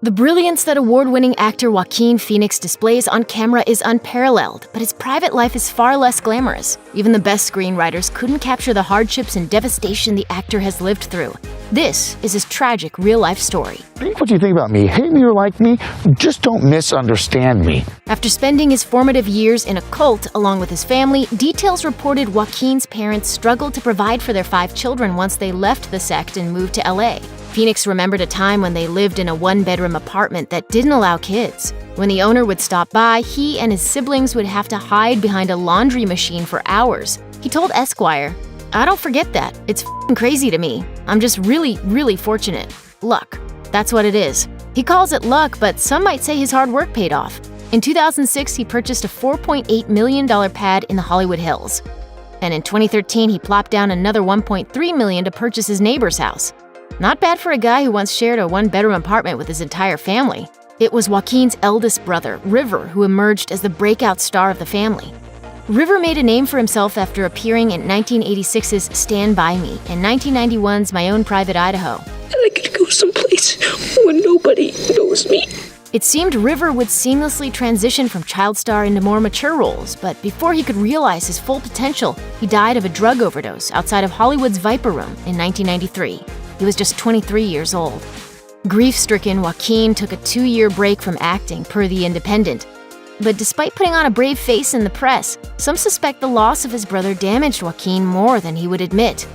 The brilliance that award-winning actor Joaquin Phoenix displays on camera is unparalleled, but his private life is far less glamorous. Even the best screenwriters couldn't capture the hardships and devastation the actor has lived through. This is his tragic real-life story. Think what you think about me. Hate me or like me, just don't misunderstand me. After spending his formative years in a cult along with his family, details reported Joaquin's parents struggled to provide for their 5 children once they left the sect and moved to LA. Phoenix remembered a time when they lived in a 1-bedroom apartment that didn't allow kids. When the owner would stop by, he and his siblings would have to hide behind a laundry machine for hours. He told Esquire, "I don't forget that. It's f***ing crazy to me. I'm just really fortunate. Luck. That's what it is." He calls it luck, but some might say his hard work paid off. In 2006, he purchased a $4.8 million pad in the Hollywood Hills. And in 2013, he plopped down another $1.3 million to purchase his neighbor's house. Not bad for a guy who once shared a 1-bedroom apartment with his entire family. It was Joaquin's eldest brother, River, who emerged as the breakout star of the family. River made a name for himself after appearing in 1986's Stand By Me and 1991's My Own Private Idaho. And I could go someplace where nobody knows me. It seemed River would seamlessly transition from child star into more mature roles, but before he could realize his full potential, he died of a drug overdose outside of Hollywood's Viper Room in 1993. He was just 23 years old. Grief-stricken, Joaquin took a 2-year break from acting, per The Independent. But despite putting on a brave face in the press, some suspect the loss of his brother damaged Joaquin more than he would admit.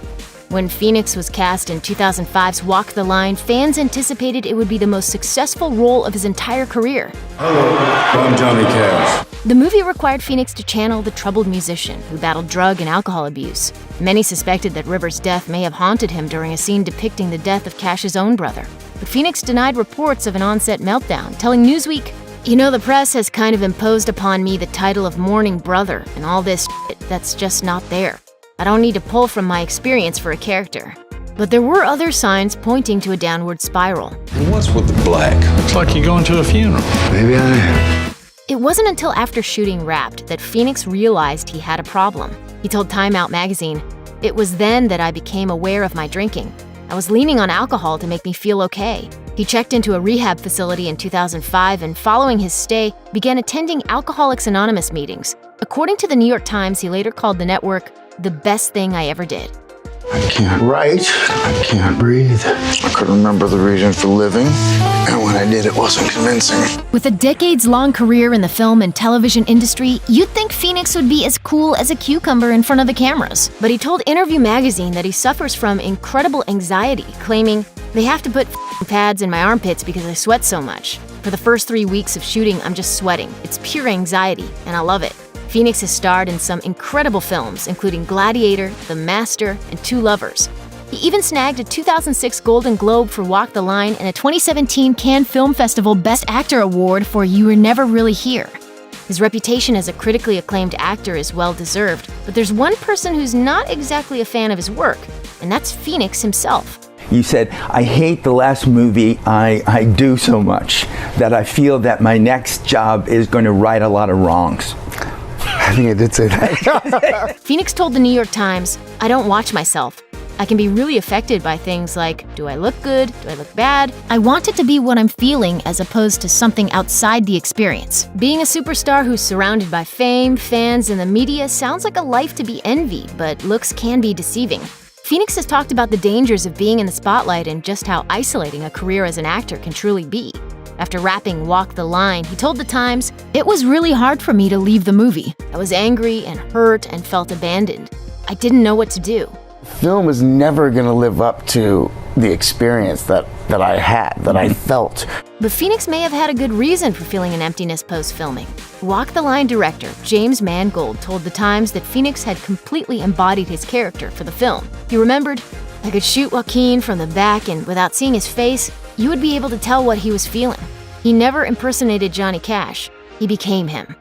When Phoenix was cast in 2005's Walk the Line, fans anticipated it would be the most successful role of his entire career. Hello, I'm Johnny Cash. The movie required Phoenix to channel the troubled musician who battled drug and alcohol abuse. Many suspected that River's death may have haunted him during a scene depicting the death of Cash's own brother. But Phoenix denied reports of an on-set meltdown, telling Newsweek, "You know, the press has kind of imposed upon me the title of mourning brother and all this shit that's just not there. I don't need to pull from my experience for a character." But there were other signs pointing to a downward spiral. What's with the black? Looks like you're going to a funeral. Maybe I am. It wasn't until after shooting Wrapped that Phoenix realized he had a problem. He told Time Out magazine, "It was then that I became aware of my drinking. I was leaning on alcohol to make me feel okay." He checked into a rehab facility in 2005 and following his stay, began attending Alcoholics Anonymous meetings. According to the New York Times, he later called the network the best thing I ever did. I can't write. I can't breathe. I couldn't remember the reason for living. And when I did, it wasn't convincing. With a decades-long career in the film and television industry, you'd think Phoenix would be as cool as a cucumber in front of the cameras. But he told Interview magazine that he suffers from incredible anxiety, claiming, "They have to put pads in my armpits because I sweat so much. For the first 3 weeks of shooting, I'm just sweating. It's pure anxiety, and I love it." Phoenix has starred in some incredible films, including Gladiator, The Master, and Two Lovers. He even snagged a 2006 Golden Globe for Walk the Line and a 2017 Cannes Film Festival Best Actor Award for You Were Never Really Here. His reputation as a critically acclaimed actor is well-deserved, but there's one person who's not exactly a fan of his work, and that's Phoenix himself. You said, "I hate the last movie I do so much that I feel that my next job is going to right a lot of wrongs." I think I did say that. Phoenix told the New York Times, "I don't watch myself. I can be really affected by things like, do I look good? Do I look bad? I want it to be what I'm feeling as opposed to something outside the experience. Being a superstar who's surrounded by fame, fans, and the media sounds like a life to be envied, but looks can be deceiving." Phoenix has talked about the dangers of being in the spotlight and just how isolating a career as an actor can truly be. After wrapping Walk the Line, he told The Times, "It was really hard for me to leave the movie. I was angry and hurt and felt abandoned. I didn't know what to do." Film is never going to live up to the experience that I had, that I felt. But Phoenix may have had a good reason for feeling an emptiness post-filming. Walk the Line director James Mangold told The Times that Phoenix had completely embodied his character for the film. He remembered, "I could shoot Joaquin from the back and without seeing his face, you would be able to tell what he was feeling. He never impersonated Johnny Cash. He became him."